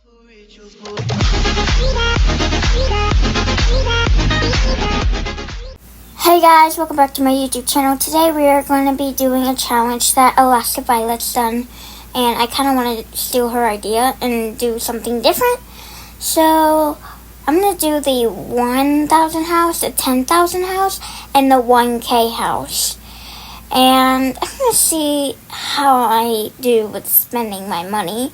Hey guys, welcome back to my YouTube channel. Today we are going to be doing a challenge that Alaska Violet's done, and I kind of want to steal her idea and do something different. So I'm going to do the 1,000 house, the 10,000 house, and the 1K house. And I'm going to see how I do with spending my money.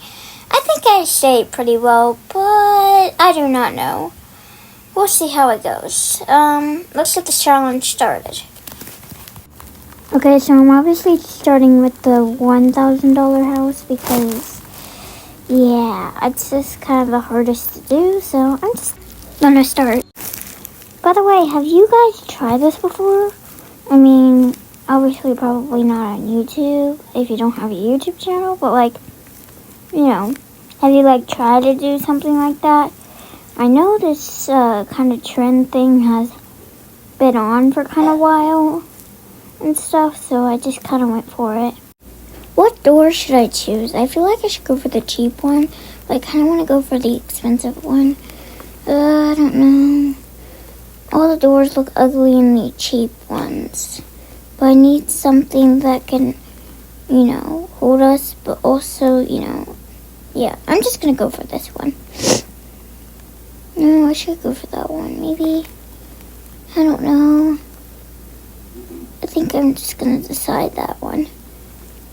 I think I say pretty well, but I do not know. We'll see how it goes. Let's get this challenge started. Okay, so I'm obviously starting with the $1,000 house because, yeah, it's just kind of the hardest to do, so I'm just gonna start. By the way, have you guys tried this before? I mean, obviously probably not on YouTube if you don't have a YouTube channel, but like, you know, have you like tried to do something like that? I know this kind of trend thing has been on for kind of a while and stuff, so I just kind of went for it. What door should I choose? I feel like I should go for the cheap one, but I kind of want to go for the expensive one. I don't know. All the doors look ugly in the cheap ones, but I need something that can, you know, hold us, but also, you know, yeah, I'm just going to go for this one. No, I should go for that one, maybe. I don't know. I think I'm just going to decide that one.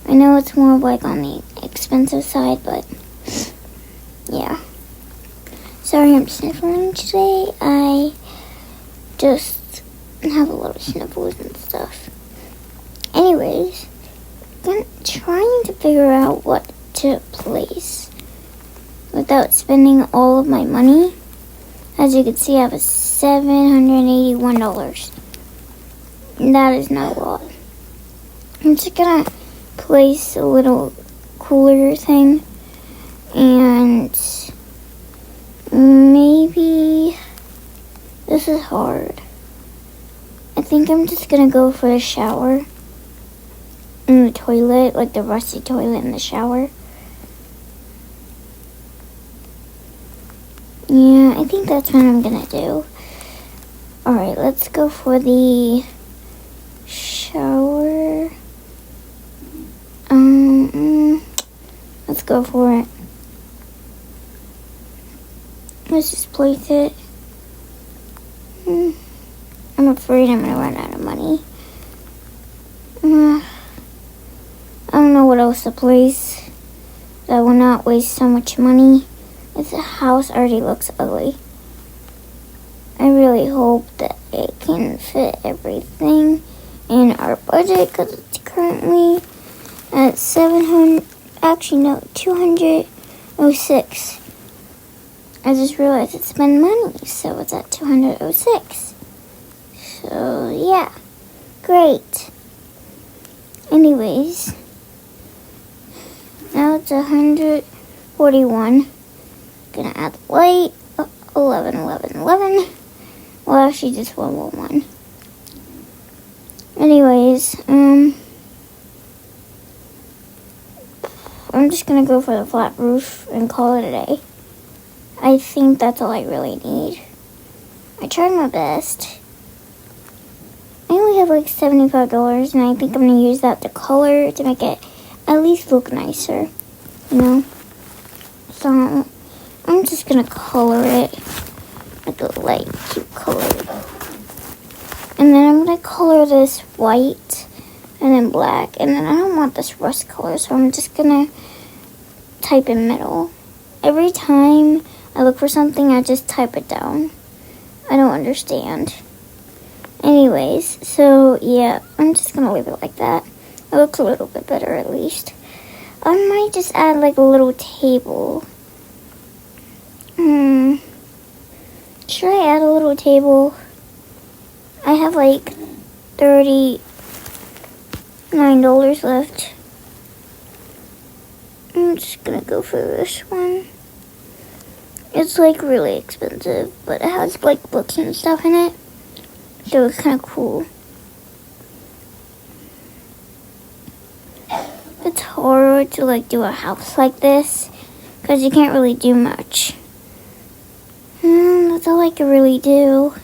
I know it's more like on the expensive side, but yeah. Sorry I'm sniffling today. I just have a lot of sniffles and stuff. Anyways, I'm trying to figure out what to place without spending all of my money. As you can see, I have $781. That is not a lot. I'm just gonna place a little cooler thing, and maybe this is hard. I think I'm just gonna go for a shower in the toilet, like the rusty toilet in the shower. Yeah, I think that's what I'm gonna do. Alright, let's go for the shower. Let's go for it. Let's just place it. I'm afraid I'm gonna run out of money. I don't know what else to place that will not waste so much money. This house already looks ugly. I really hope that it can fit everything in our budget because it's currently at 206. I just realized it's been money, so it's at 206. So yeah, great. Anyways, now it's 141. Gonna add the light. 11. Well, actually just 111. Anyways, I'm just gonna go for the flat roof and call it a day. I think that's all I really need. I tried my best. I only have like $75, and I think I'm gonna use that to color to make it at least look nicer, you know? So I'm just gonna color it like a light, cute color. And then I'm gonna color this white and then black. And then I don't want this rust color, so I'm just gonna type in middle. Every time I look for something, I just type it down. I don't understand. Anyways, so yeah, I'm just gonna leave it like that. It looks a little bit better at least. I might just add like a little table. Should I add a little table? I have like $39 left. I'm just gonna go for this one. It's like really expensive, but it has like books and stuff in it, so it's kind of cool. It's hard to like do a house like this because you can't really do much. That's all I could really do.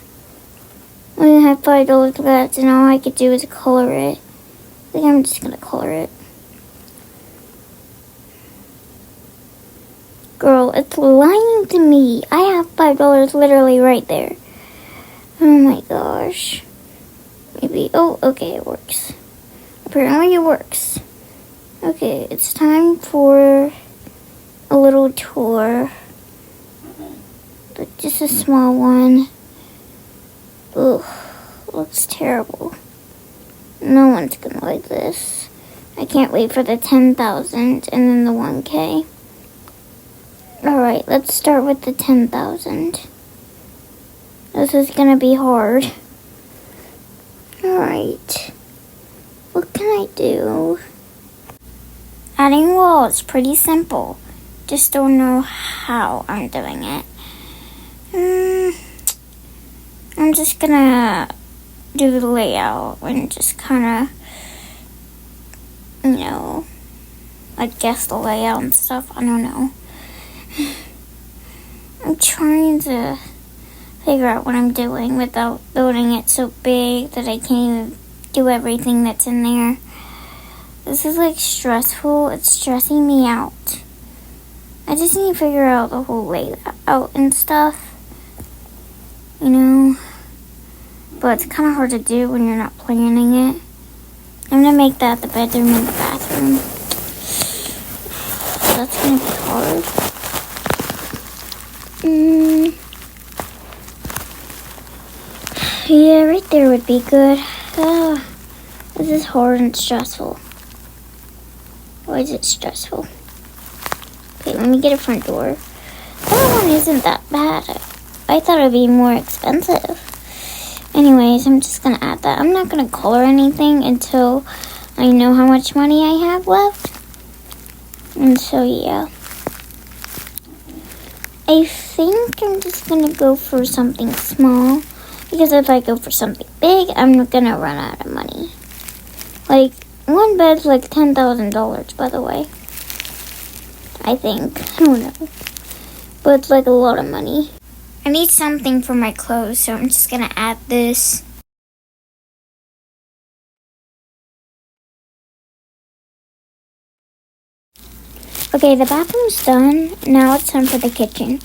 I only have $5 left, and all I could do is color it. I think I'm just gonna color it. Girl, it's lying to me. I have $5 literally right there. Oh my gosh. Maybe, oh, okay, it works. Apparently it works. Okay, it's time for a little tour. But just a small one. Ugh, looks terrible. No one's gonna like this. I can't wait for the 10,000 and then the 1K. Alright, let's start with the 10,000. This is gonna be hard. Alright. What can I do? Adding wall is pretty simple. Just don't know how I'm doing it. I'm just gonna do the layout and just kinda, like guess the layout and stuff. I don't know. I'm trying to figure out what I'm doing without building it so big that I can't even do everything that's in there. This is like stressful. It's stressing me out. I just need to figure out the whole layout and stuff. But it's kind of hard to do when you're not planning it. I'm going to make that the bedroom and the bathroom. So that's going to be hard. Yeah, right there would be good. This is hard and stressful. Why is it stressful? Okay, let me get a front door. That one isn't that bad. I thought it would be more expensive. Anyways, I'm just going to add that. I'm not going to color anything until I know how much money I have left. And so, yeah. I think I'm just going to go for something small. Because if I go for something big, I'm going to run out of money. Like, one bed's like $10,000, by the way. I think. I don't know. But it's like a lot of money. I need something for my clothes, so I'm just going to add this. Okay, the bathroom's done. Now it's time for the kitchen.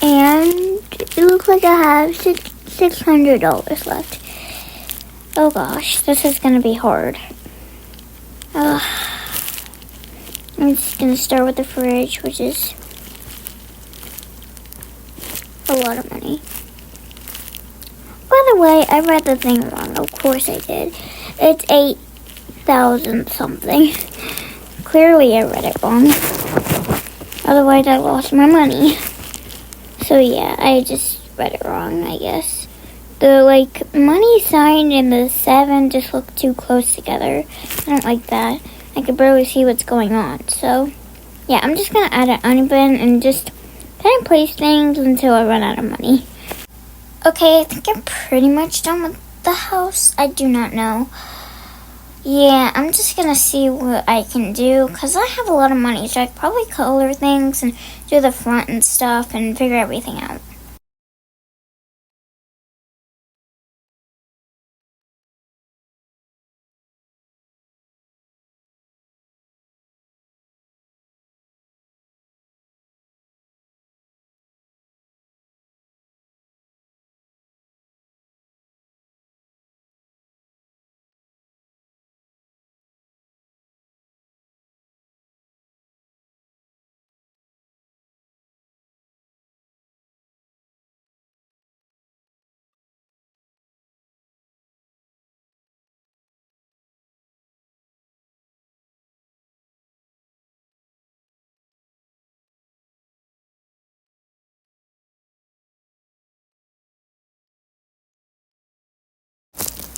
And it looks like I have $600 left. Oh gosh, this is going to be hard. I'm just going to start with the fridge, which is a lot of money. By the way, I read the thing wrong. Of course I did. It's 8,000 something. Clearly I read it wrong. Otherwise I lost my money. So yeah, I just read it wrong, I guess. The money sign and the 7 just look too close together. I don't like that. I could barely see what's going on. So yeah, I'm just gonna add an onion bin and just kind of place things until I run out of money. Okay, I think I'm pretty much done with the house. I do not know. Yeah, I'm just gonna see what I can do because I have a lot of money, so I could probably color things and do the front and stuff and figure everything out.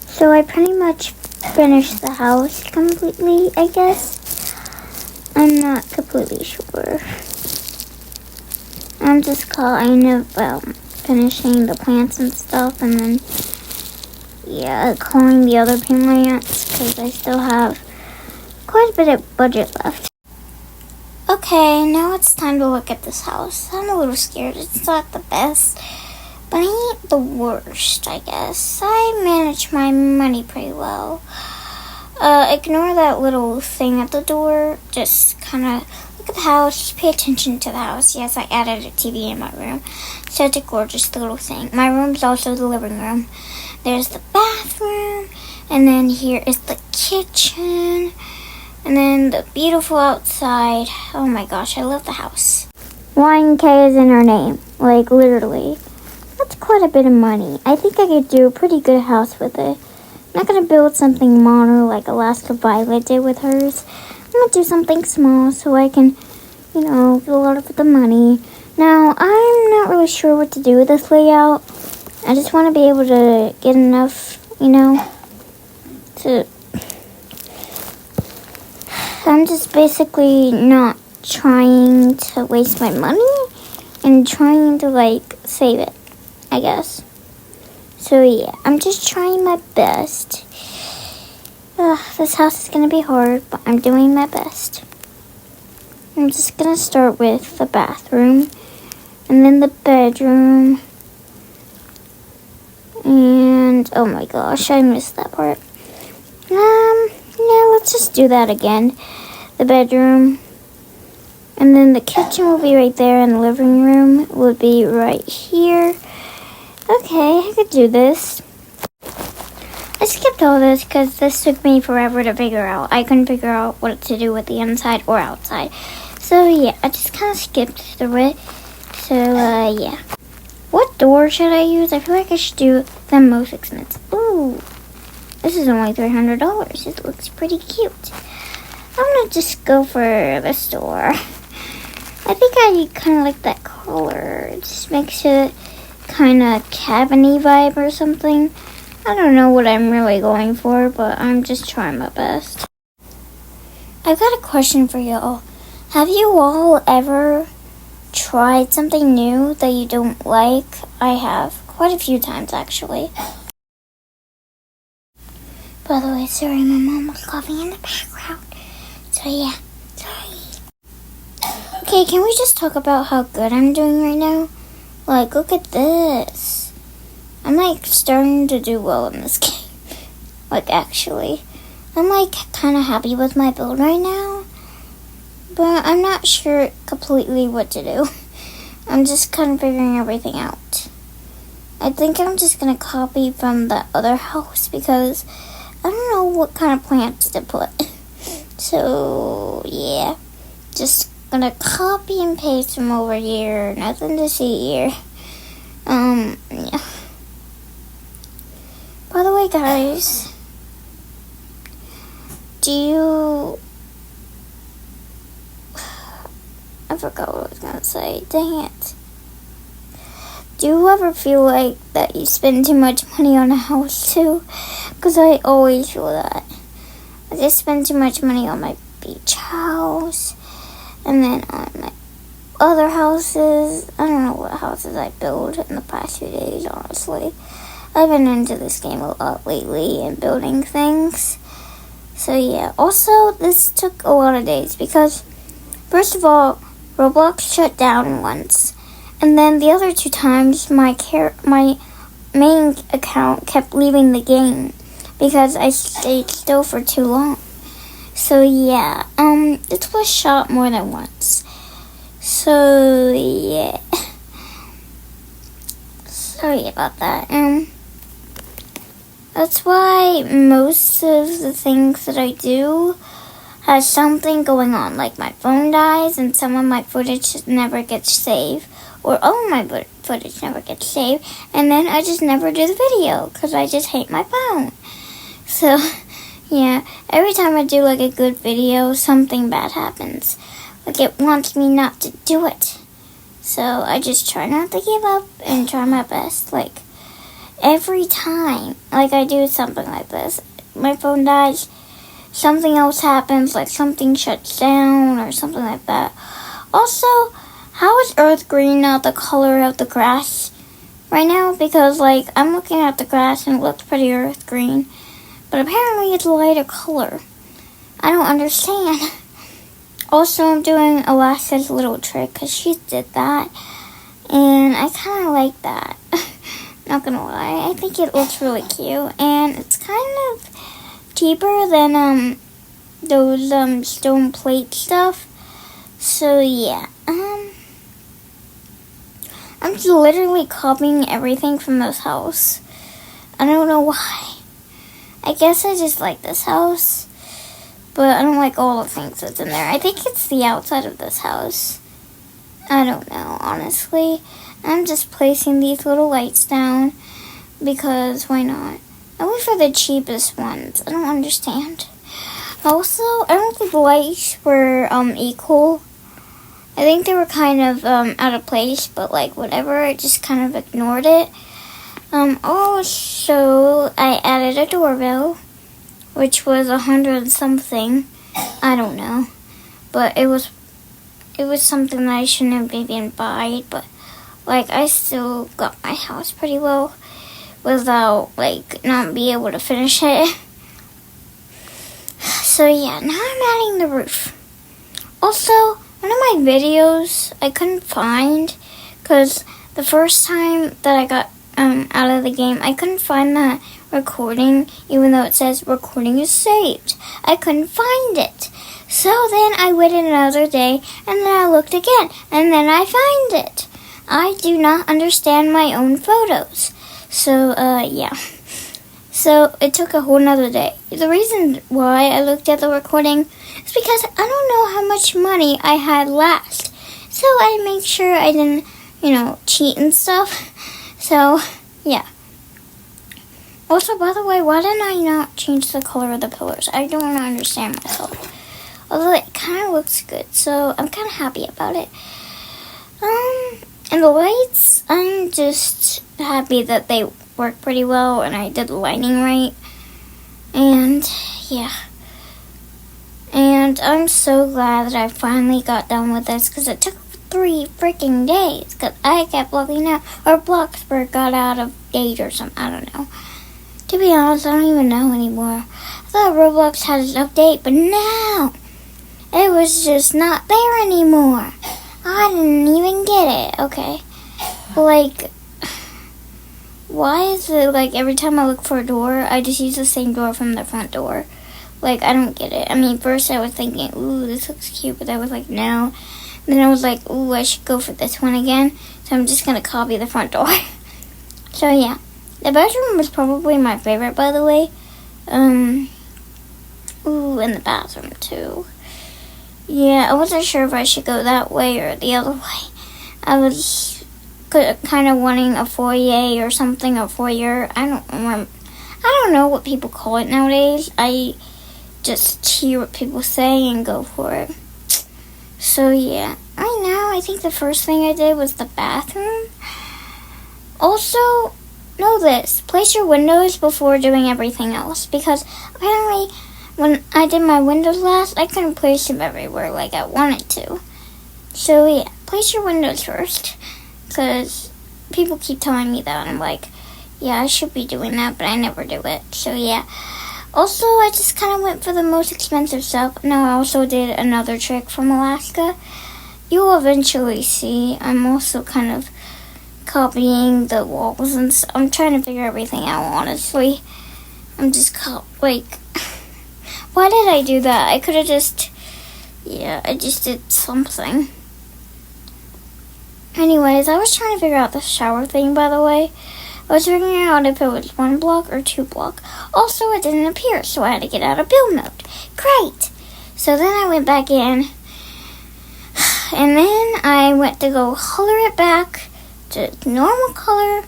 So I pretty much finished the house completely, I guess. I'm not completely sure. I'm just kind of finishing the plants and stuff, and then calling the other plants because I still have quite a bit of budget left. Okay, now it's time to look at this house. I'm a little scared. It's not the best, but I ain't the worst, I guess. I manage my money pretty well. Ignore that little thing at the door. Just kind of look at the house. Pay attention to the house. Yes, I added a TV in my room. Such a gorgeous little thing. My room's also the living room. There's the bathroom. And then here is the kitchen. And then the beautiful outside. Oh my gosh, I love the house. YNK is in her name. Like, literally. That's quite a bit of money. I think I could do a pretty good house with it. I'm not going to build something mono like Alaska Violet did with hers. I'm going to do something small so I can, get a lot of the money. Now, I'm not really sure what to do with this layout. I just want to be able to get enough, to... I'm just basically not trying to waste my money and trying to, save it, I guess. So, yeah, I'm just trying my best. This house is going to be hard, but I'm doing my best. I'm just going to start with the bathroom, and then the bedroom, and, oh my gosh, I missed that part. Yeah, let's just do that again. The bedroom, and then the kitchen will be right there, and the living room will be right here. Okay, I could do this. I skipped all this because this took me forever to figure out. I couldn't figure out what to do with the inside or outside. So, yeah, I just kind of skipped through it. So, yeah. What door should I use? I feel like I should do the most expensive. Ooh, this is only $300. It looks pretty cute. I'm going to just go for this door. I think I kind of like that color. It just makes it kind of cabin-y vibe or something. I don't know what I'm really going for, but I'm just trying my best. I've got a question for y'all. Have you all ever tried something new that you don't like? I have. Quite a few times, actually. By the way, sorry, my mom was coughing in the background. So, yeah. Sorry. Okay, can we just talk about how good I'm doing right now? Look at this. I'm, starting to do well in this game. Actually. I'm, kind of happy with my build right now. But I'm not sure completely what to do. I'm just kind of figuring everything out. I think I'm just going to copy from the other house because I don't know what kind of plants to put. So, yeah. Just going to copy and paste them over here. Nothing to see here. Yeah. By the way, guys, I forgot what I was going to say. Dang it. Do you ever feel like that you spend too much money on a house, too? Because I always feel that. I just spend too much money on my beach house, and then on my other houses. I don't know what houses I build in the past few days, honestly. I've been into this game a lot lately and building things. So yeah, also this took a lot of days because first of all, Roblox shut down once. And then the other 2 times my main account kept leaving the game because I stayed still for too long. So yeah, it was shut more than once. So yeah. Sorry about that. That's why most of the things that I do has something going on. Like my phone dies and some of my footage never gets saved. Or all of my footage never gets saved. And then I just never do the video because I just hate my phone. So, yeah. Every time I do a good video, something bad happens. It wants me not to do it. So I just try not to give up and try my best. Every time, I do something like this, my phone dies, something else happens, something shuts down or something like that. Also, how is earth green not the color of the grass right now? Because, I'm looking at the grass and it looks pretty earth green, but apparently it's a lighter color. I don't understand. Also, I'm doing Alaska's little trick because she did that. And I kind of like that. Not gonna lie. I think it looks really cute. And it's kind of cheaper than those stone plate stuff. So yeah. I'm literally copying everything from this house. I don't know why. I guess I just like this house. But I don't like all the things that's in there. I think it's the outside of this house. I don't know, honestly. I'm just placing these little lights down because why not? I went for the cheapest ones. I don't understand. Also, I don't think the lights were equal. I think they were kind of out of place, but like whatever, I just kind of ignored it. Also, I added a doorbell, which was 100 something. I don't know, but it was something that I shouldn't have even bought, but like I still got my house pretty well without like not being able to finish it. So yeah, now I'm adding the roof. Also, one of my videos I couldn't find because the first time that I got out of the game, I couldn't find that recording, even though it says recording is saved. I couldn't find it. So then I waited another day, and then I looked again, and then I found it. I do not understand my own photos. So, yeah. So it took a whole nother day. The reason why I looked at the recording is because I don't know how much money I had last. So I made sure I didn't, cheat and stuff. So, yeah. Also, by the way, why didn't I not change the color of the pillars? I don't understand myself. Although it kind of looks good, so I'm kind of happy about it. And the lights, I'm just happy that they work pretty well and I did the lighting right. And, yeah. And I'm so glad that I finally got done with this because it took 3 freaking days because I kept looking out, or Bloxburg got out of date or something, I don't know. To be honest, I don't even know anymore. I thought Roblox had an update, but no! It was just not there anymore. I didn't even get it. Okay. Like, why is it like every time I look for a door, I just use the same door from the front door? Like, I don't get it. I mean, first I was thinking, ooh, this looks cute, but I was like, no. Then I was like, ooh, I should go for this one again. So I'm just going to copy the front door. So, yeah. The bedroom was probably my favorite, by the way. Ooh, and the bathroom, too. Yeah, I wasn't sure if I should go that way or the other way. I was kind of wanting a foyer or something, a foyer. I don't remember. I don't know what people call it nowadays. I just hear what people say and go for it. So, yeah. Right now, I think the first thing I did was the bathroom. Also, know this. Place your windows before doing everything else. Because apparently, when I did my windows last, I couldn't place them everywhere like I wanted to. So, yeah. Place your windows first. Because people keep telling me that. And I'm like, yeah, I should be doing that, but I never do it. So, yeah. Also, I just kind of went for the most expensive stuff. Now, I also did another trick from Alaska. You'll eventually see. I'm also kind of copying the walls and stuff. I'm trying to figure everything out, honestly. I'm just like, why did I do that? I could have just, I just did something. Anyways, I was trying to figure out the shower thing, by the way. I was figuring out if it was 1 block or 2 block. Also, it didn't appear, so I had to get out of build mode. Great! So then I went back in, and then I went to go color it back to normal color,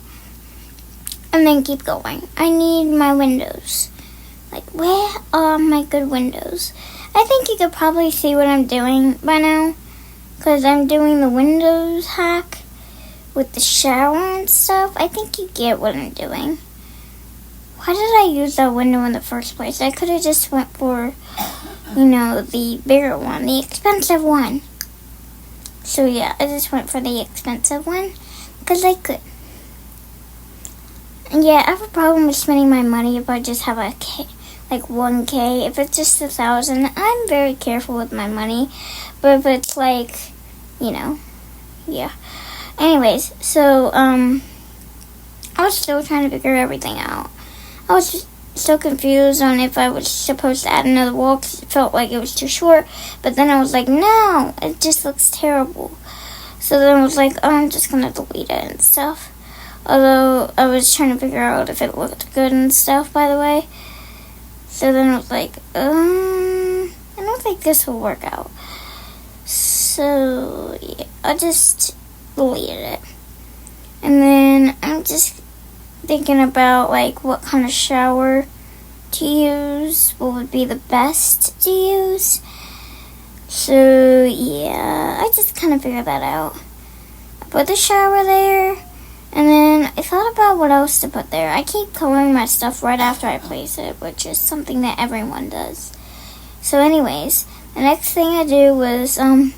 and then keep going. I need my windows. Like, where are my good windows? I think you could probably see what I'm doing by now, because I'm doing the windows hack with the shower and stuff. I think you get what I'm doing. Why did I use that window in the first place? I could have just went for, the bigger one, the expensive one. So yeah, I just went for the expensive one because I could. And yeah, I have a problem with spending my money if I just have like 1K. If it's just 1,000, I'm very careful with my money. But if it's like, yeah. Anyways, so, I was still trying to figure everything out. I was so confused on if I was supposed to add another wall because it felt like it was too short. But then I was like, no, it just looks terrible. So then I was like, oh, I'm just going to delete it and stuff. Although I was trying to figure out if it looked good and stuff, by the way. So then I was like, I don't think this will work out. So, yeah, I just deleted it. And then I'm just thinking about, like, what kind of shower to use, what would be the best to use. So, yeah, I just kind of figured that out. I put the shower there, and then I thought about what else to put there. I keep coloring my stuff right after I place it, which is something that everyone does. So anyways, the next thing I do was, I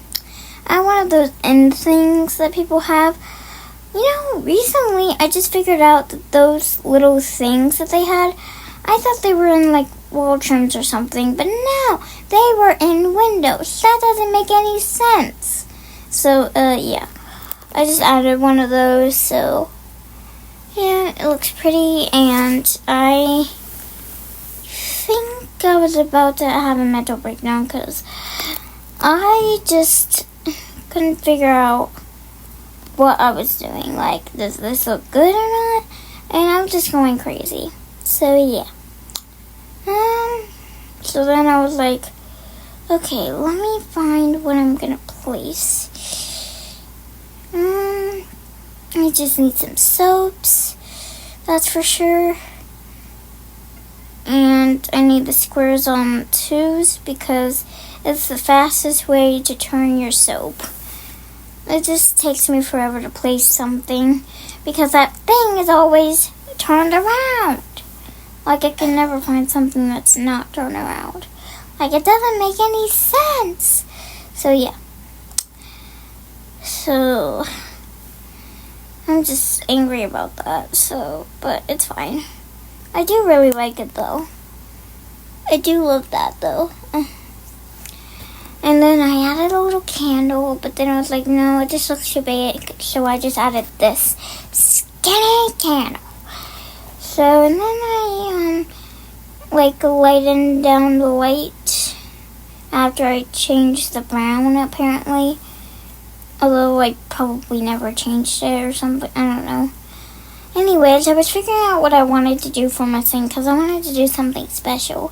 one of those end things that people have. Recently I just figured out that those little things that they had, I thought they were in like wall trims or something, but no, they were in windows. That doesn't make any sense. So, yeah, I just added one of those, so, yeah, it looks pretty, and I think I was about to have a mental breakdown, because I just couldn't figure out what I was doing. Like, does this look good or not? And I'm just going crazy. So, yeah. So then I was like, okay, let me find what I'm gonna place. I just need some soaps, that's for sure. And I need the squares on twos because it's the fastest way to turn your soap. It just takes me forever to place something because that thing is always turned around. Like, I can never find something that's not turned around. Like, it doesn't make any sense. So, yeah. So, I'm just angry about that. So, but it's fine. I do really like it, though. I do love that, though. And then I added a little candle, but then I was like, no, it just looks too big. So I just added this skinny candle. So, and then I, lightened down the light after I changed the brown, apparently. Although I probably never changed it or something, I don't know. Anyways, I was figuring out what I wanted to do for my thing, because I wanted to do something special.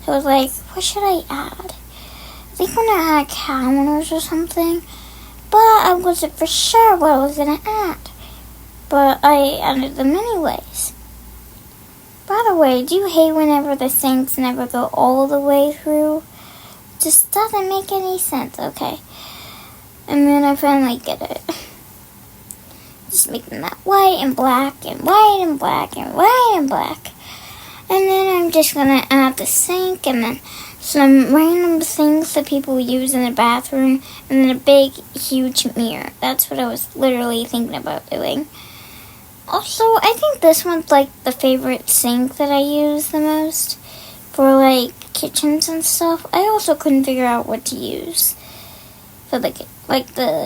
So I was like, what should I add? I think I'm going to add counters or something, but I wasn't for sure what I was going to add. But I added them anyways. By the way, do you hate whenever the sinks never go all the way through? Just doesn't make any sense, okay? And then I finally get it. Just making that white and black and white and black and white and black. And then I'm just going to add the sink and then some random things that people use in the bathroom and then a big, huge mirror. That's what I was literally thinking about doing. Also, I think this one's like the favorite sink that I use the most for like kitchens and stuff. I also couldn't figure out what to use for the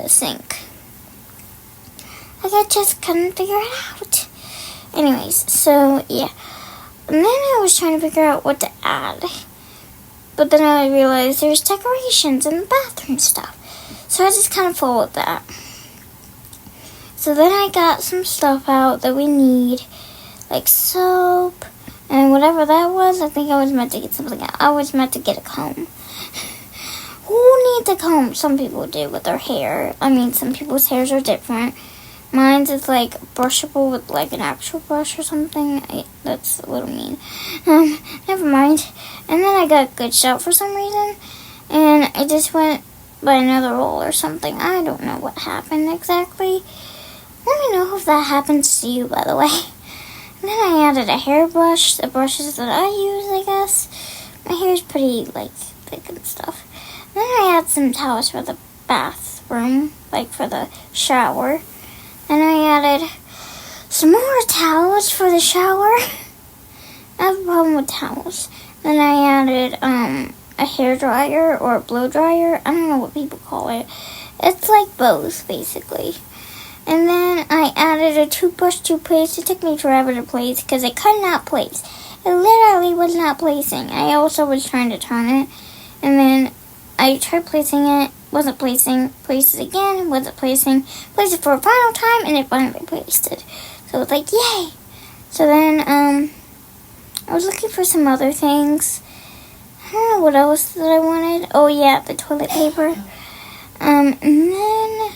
sink. Like, I just couldn't figure it out. Anyways, so yeah. And then I was trying to figure out what to add. But then I realized there's decorations and bathroom stuff. So I just kind of followed that. So then I got some stuff out that we need, like soap and whatever that was. I think I was meant to get something out. I was meant to get a comb. Who needs a comb? Some people do with their hair. I mean, some people's hairs are different. Mine's is like brushable with like an actual brush or something. That's a little mean. Never mind. And then I got Good Shot for some reason. And I just went by another roll or something. I don't know what happened exactly. Let me know if that happens to you, by the way. And then I added a hairbrush. The brushes that I use, I guess. My hair's pretty, like, thick and stuff. And then I add some towels for the bathroom, like for the shower. And I added some more towels for the shower. I have a problem with towels. Then I added a hair dryer or a blow dryer. I don't know what people call it. It's like both, basically. And then I added a toothbrush toothpaste. It took me forever to place because it could not place. It literally was not placing. I also was trying to turn it. And then I tried placing it. Wasn't placing. Placed it again. Wasn't placing. Placed it for a final time. And it finally placed it. So it was like, yay. So then, I was looking for some other things. I don't know what else that I wanted. Oh, yeah, the toilet paper. And then,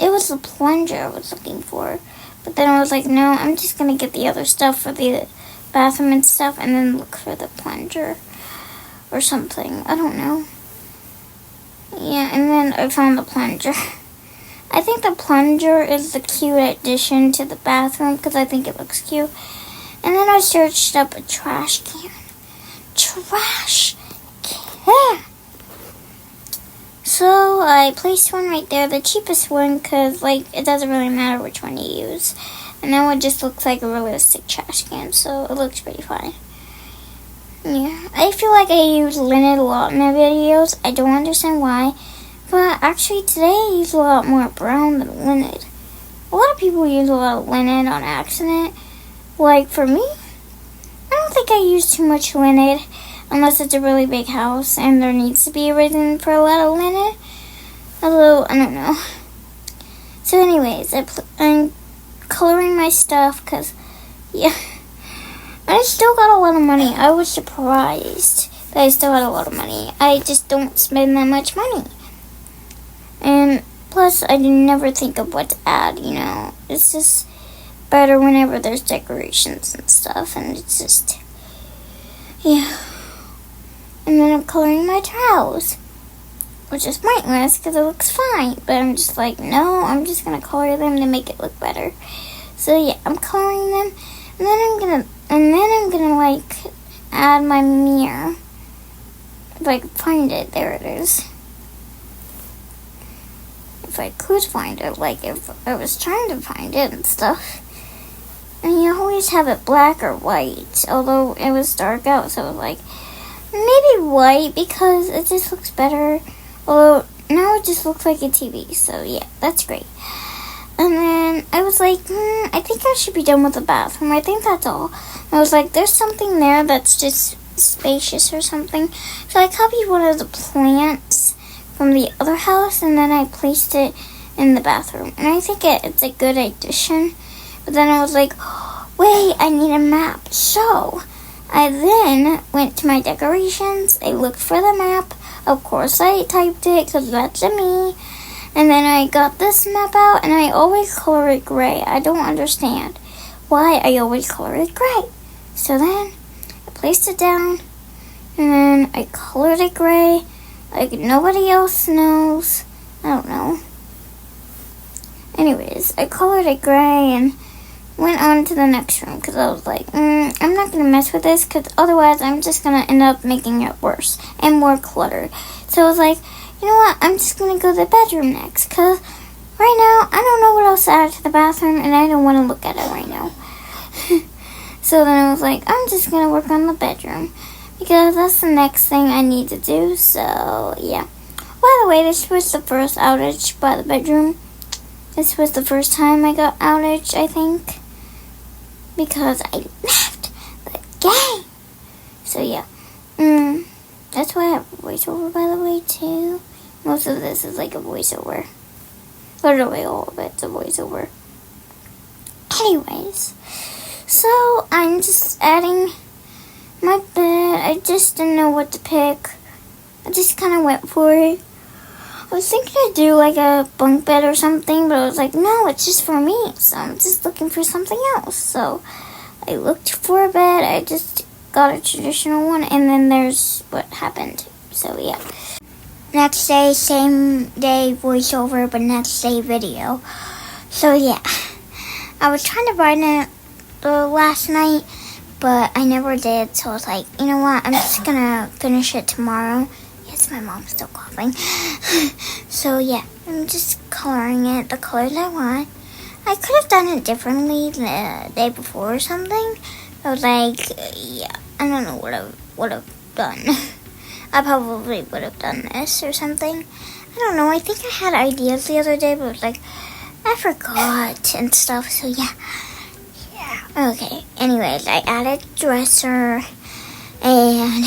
it was the plunger I was looking for. But then I was like, no, I'm just going to get the other stuff for the bathroom and stuff and then look for the plunger or something. I don't know. Yeah, and then I found the plunger. I think the plunger is the cute addition to the bathroom because I think it looks cute. And then I searched up a trash can. Trash can! So I placed one right there, the cheapest one, because like it doesn't really matter which one you use. And now it just looks like a realistic trash can, so it looks pretty fine. Yeah, I feel like I use linen a lot in my videos. I don't understand why, but actually today I use a lot more brown than linen. A lot of people use a lot of linen on accident. Like for me, I don't think I use too much linen. Unless it's a really big house and there needs to be a reason for a lot of linen. Although, I don't know. So anyways, I'm coloring my stuff because, yeah, I still got a lot of money. I was surprised that I still had a lot of money. I just don't spend that much money. And plus, I never think of what to add, you know. It's just better whenever there's decorations and stuff. And it's just, yeah. And then I'm coloring my towels, which is pointless because it looks fine. But I'm just like, no, I'm just going to color them to make it look better. So yeah, I'm coloring them. And then I'm gonna like add my mirror. If I could find it, there it is. If I could find it, like if I was trying to find it and stuff. And you always have it black or white, although it was dark out, so it was like, maybe white because it just looks better. Although now it just looks like a TV. So yeah, that's great. And then I was like, I think I should be done with the bathroom. I think that's all. I was like, there's something there that's just spacious or something. So I copied one of the plants from the other house and then I placed it in the bathroom. And I think it's a good addition. But then I was like, wait, I need a map. So I then went to my decorations. I looked for the map. Of course, I typed it because that's me. And then I got this map out, and I always color it gray. I don't understand why I always color it gray. So then I placed it down, and then I colored it gray like nobody else knows. I don't know. Anyways, I colored it gray and went on to the next room because I was like, I'm not going to mess with this because otherwise I'm just going to end up making it worse and more cluttered. So I was like, you know what, I'm just going to go to the bedroom next because right now I don't know what else to add to the bathroom and I don't want to look at it right now. So then I was like, I'm just going to work on the bedroom because that's the next thing I need to do. So yeah. By the way, this was the first outage by the bedroom. This was the first time I got outage, I think, because I left the game. So yeah, that's why I have a voiceover, by the way, too. Most of this is like a voiceover. Literally all of it's a voiceover. Anyways, so I'm just adding my bed. I just didn't know what to pick. I just kind of went for it. I was thinking to do like a bunk bed or something, but I was like, no, it's just for me. So I'm just looking for something else. So I looked for a bed. I just got a traditional one, and then there's what happened. So yeah. Next day, same day voiceover, but next day video. So yeah. I was trying to write it last night, but I never did. So I was like, you know what? I'm just going to finish it tomorrow. Yes, my mom's still coughing. So yeah, I'm just coloring it the colors I want. I could have done it differently the day before or something. I was like, yeah, I don't know what would have done. I probably would have done this or something. I don't know. I think I had ideas the other day, but it was like, I forgot and stuff. So yeah. Okay. Anyways, I added dresser, and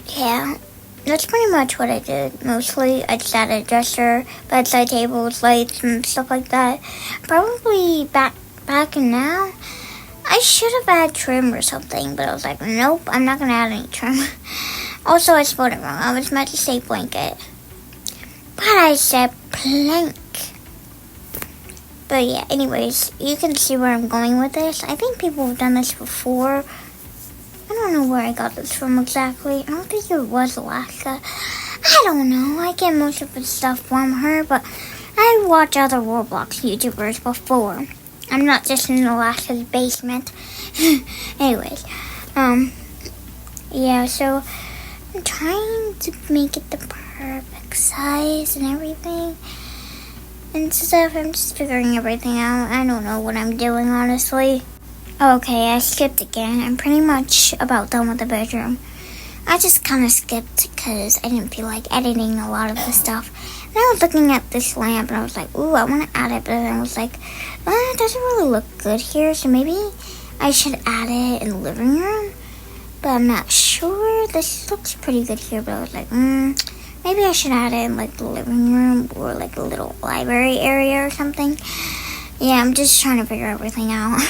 yeah, that's pretty much what I did. Mostly, I just added dresser, bedside tables, lights, and stuff like that. Probably back in now, I should have added trim or something, but I was like, nope, I'm not gonna add any trim. Also, I spelled it wrong. I was meant to say blanket, but I said plank. But yeah, anyways, you can see where I'm going with this. I think people have done this before. I don't know where I got this from exactly. I don't think it was Alaska. I don't know. I get most of the stuff from her, but I watch other Roblox YouTubers before. I'm not just in Alaska's basement. Anyways, yeah, so I'm trying to make it the perfect size and everything and stuff. I'm just figuring everything out. I don't know what I'm doing, honestly. Okay, I skipped again. I'm pretty much about done with the bedroom. I just kind of skipped because I didn't feel like editing a lot of the stuff. And I was looking at this lamp and I was like, ooh, I want to add it. But then I was like, it doesn't really look good here. So maybe I should add it in the living room. But I'm not sure. This looks pretty good here. But I was like, maybe I should add it in like the living room or like a little library area or something. Yeah, I'm just trying to figure everything out.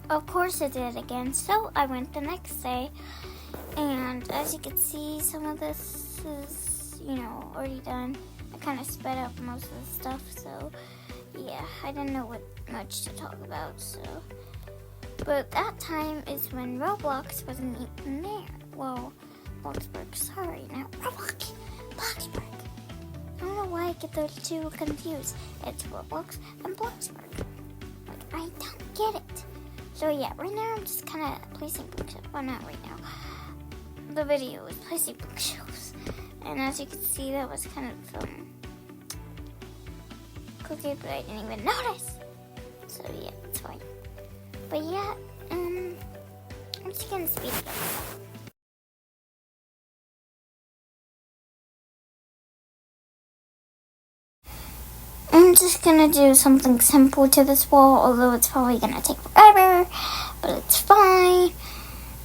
Of course it did again, so I went the next day, and as you can see, some of this is, already done. I kind of sped up most of the stuff, so yeah, I didn't know what much to talk about, so. But that time is when Roblox wasn't even there. Well, Bloxburg, sorry, not Roblox, Bloxburg. I don't know why I get those two confused. It's Roblox and Bloxburg. Like, I don't get it. So yeah, right now I'm just kind of placing bookshelves. Well, not right now. The video was placing bookshelves. And as you can see, that was kind of crooked, but I didn't even notice. So yeah, it's fine. But yeah, I'm just gonna speed it up. I'm just gonna do something simple to this wall, although it's probably gonna take forever, but it's fine.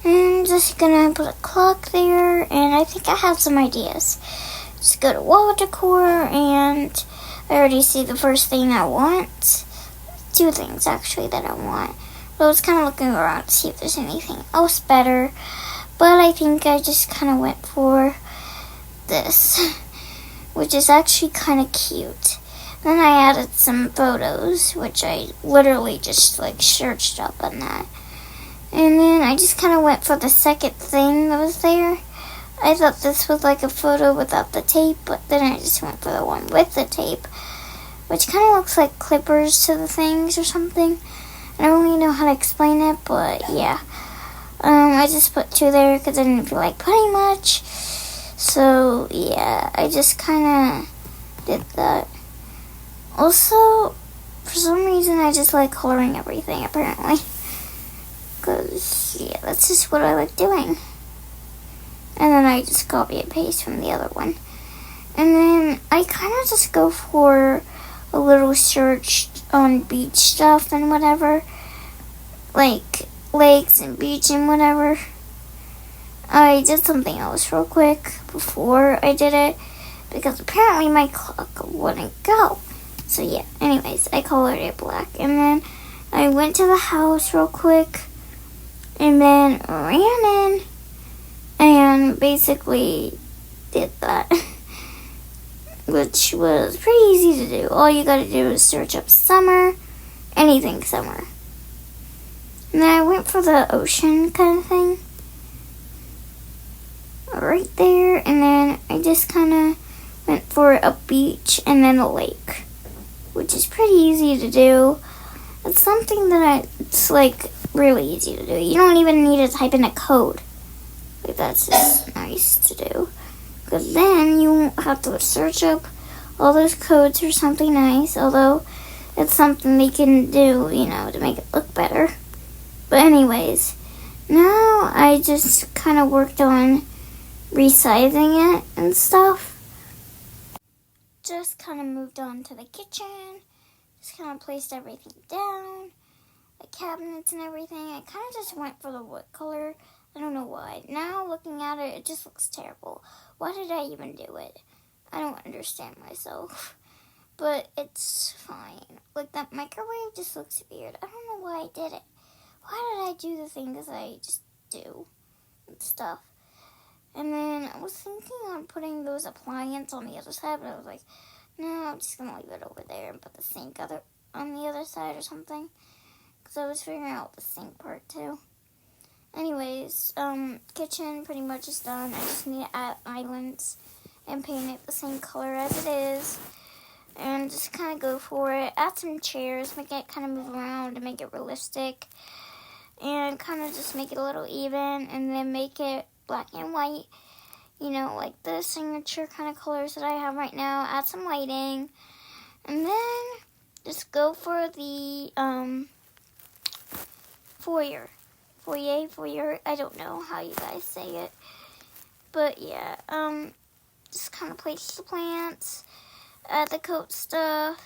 I'm just gonna put a clock there, and I think I have some ideas. Just go to wall decor, and I already see the first thing I want. Two things actually that I want. So I was kind of looking around to see if there's anything else better, but I think I just kind of went for this, which is actually kind of cute. Then I added some photos, which I literally just searched up on that. And then I just kind of went for the second thing that was there. I thought this was like a photo without the tape, but then I just went for the one with the tape, which kind of looks like clippers to the things or something. I don't really know how to explain it, but yeah. I just put 2 there because I didn't feel like putting much. So yeah, I just kind of did that. Also, for some reason, I just like coloring everything, apparently. Because, yeah, that's just what I like doing. And then I just copy and paste from the other one. And then I kind of just go for a little search on beach stuff and whatever. Like lakes and beach and whatever. I did something else real quick before I did it. Because apparently my clock wouldn't go. So yeah, anyways, I colored it black. And then I went to the house real quick. And then ran in. And basically did that. Which was pretty easy to do. All you gotta do is search up summer. Anything summer. And then I went for the ocean kind of thing. Right there. And then I just kind of went for a beach and then a lake. Which is pretty easy to do. It's something that it's like really easy to do. You don't even need to type in a code. Like that's just nice to do. Because then you won't have to search up all those codes or something nice. Although it's something they can do, to make it look better. But anyways, now I just kind of worked on resizing it and stuff. Just kind of moved on to the kitchen. Just kind of placed everything down. The cabinets and everything. I kind of just went for the wood color. I don't know why. Now looking at it, it just looks terrible. Why did I even do it? I don't understand myself. But it's fine. Like that microwave just looks weird. I don't know why I did it. Why did I do the things I just do and stuff? And then I was thinking on putting those appliances on the other side, but I was like, no, I'm just going to leave it over there and put the sink on the other side or something. Because I was figuring out the sink part too. Anyways, kitchen pretty much is done. I just need to add islands and paint it the same color as it is. And just kind of go for it. Add some chairs, make it kind of move around to make it realistic. And kind of just make it a little even. And then make it black and white. Like the signature kind of colors that I have right now. Add some lighting. And then just go for the foyer. Foyer. I don't know how you guys say it. But yeah, just kind of place the plants. Add the coat stuff.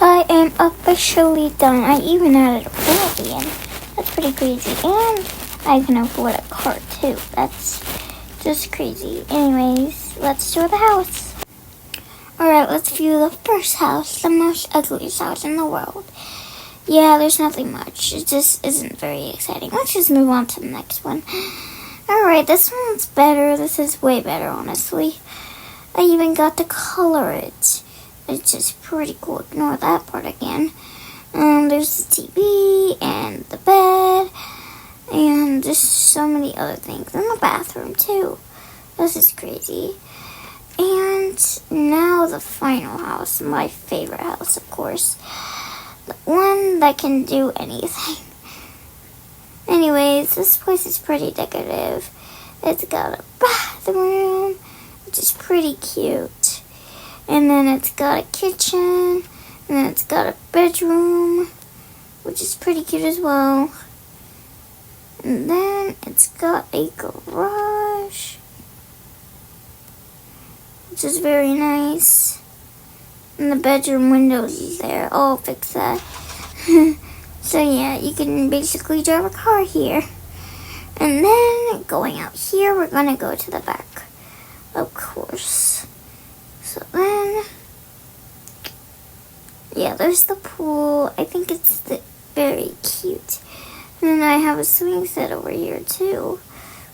I am officially done. I even added a pool at the end. That's pretty crazy. And I can afford a car too. That's just crazy. Anyways, let's tour the house. Alright, let's view the first house, the most ugliest house in the world. Yeah, there's nothing much. It just isn't very exciting. Let's just move on to the next one. Alright, this one's better. This is way better, honestly. I even got to color it. It's just pretty cool. Ignore that part again. There's the TV and the bed and just so many other things. And the bathroom, too. This is crazy. And now the final house. My favorite house, of course. The one that can do anything. Anyways, this place is pretty decorative. It's got a bathroom, which is pretty cute. And then it's got a kitchen. And then it's got a bedroom, which is pretty cute as well. And then it's got a garage, which is very nice. And the bedroom windows is there. I'll fix that. So yeah, you can basically drive a car here. And then going out here, we're going to go to the back, of course. So then, yeah, there's the pool. I think it's very cute. And then I have a swing set over here too,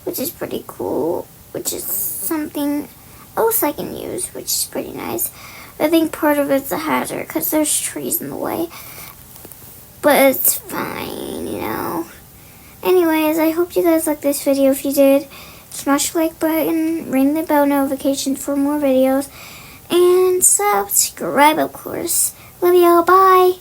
which is pretty cool, which is something else I can use, which is pretty nice. I think part of it's a hazard because there's trees in the way. But it's fine, you know. Anyways, I hope you guys liked this video. If you did, smash the like button, ring the bell notification for more videos, and subscribe, of course. Love y'all. Bye.